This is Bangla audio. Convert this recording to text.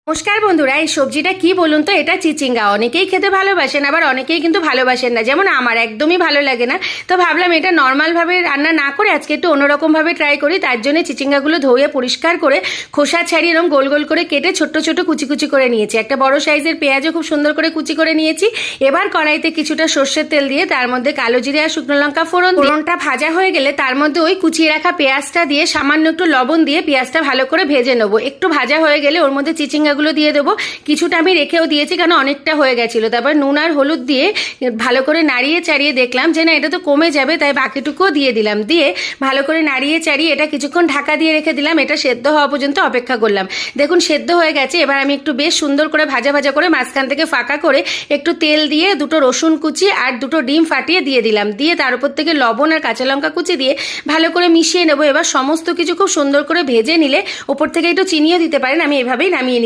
নমস্কার বন্ধুরা, এই সবজিটা কি বলুন তো? এটা চিচিঙ্গা। অনেকেই খেতে ভালোবাসেন, আবার অনেকেই কিন্তু ভালোবাসেন না, যেমন আমার একদমই ভালো লাগে না। তো ভাবলাম এটা নর্মালভাবে রান্না না করে আজকে একটু অন্যরকমভাবে ট্রাই করি। তার জন্য চিচিঙ্গাগুলো ধুয়ে পরিষ্কার করে খোসা ছাড়িয়ে এরকম গোল গোল করে কেটে ছোট্ট ছোট কুচি কুচি করে নিয়েছি। একটা বড় সাইজের পেঁয়াজও খুব সুন্দর করে কুচি করে নিয়েছি। এবার কড়াইতে কিছুটা সর্ষের তেল দিয়ে তার মধ্যে কালো জিরে আর শুকনো লঙ্কা ফোড়নটা ভাজা হয়ে গেলে তার মধ্যে ওই কুচিয়ে রাখা পেঁয়াজটা দিয়ে সামান্য একটু লবণ দিয়ে পেঁয়াজটা ভালো করে ভেজে নেবো। একটু ভাজা হয়ে গেলে ওর মধ্যে চিচিঙ্গাগুলো দিয়ে দেবো। কিছুটা আমি রেখেও দিয়েছি, কারণ অনেকটা হয়ে গেছিলো। তারপর নুন আর হলুদ দিয়ে ভালো করে নাড়িয়ে চাড়িয়ে দেখলাম যে না, এটা তো কমে যাবে, তাই বাকিটুকুও দিয়ে দিলাম। দিয়ে ভালো করে নাড়িয়ে চাড়িয়ে এটা কিছুক্ষণ ঢাকা দিয়ে রেখে দিলাম। এটা সেদ্ধ হওয়া পর্যন্ত অপেক্ষা করলাম। দেখুন সেদ্ধ হয়ে গেছে। এবার আমি একটু বেশ সুন্দর করে ভাজা ভাজা করে মাঝখান থেকে ফাঁকা করে একটু তেল দিয়ে দুটো রসুন কুচি আর দুটো ডিম ফাটিয়ে দিয়ে দিলাম। দিয়ে তার উপর থেকে লবণ আর কাঁচা লঙ্কা কুচি দিয়ে ভালো করে মিশিয়ে নেবো। এবার সমস্ত কিছু খুব সুন্দর করে ভেজে নিলে ওপর থেকে একটু চিনিও দিতে পারেন। আমি এভাবেই নামিয়ে নিই।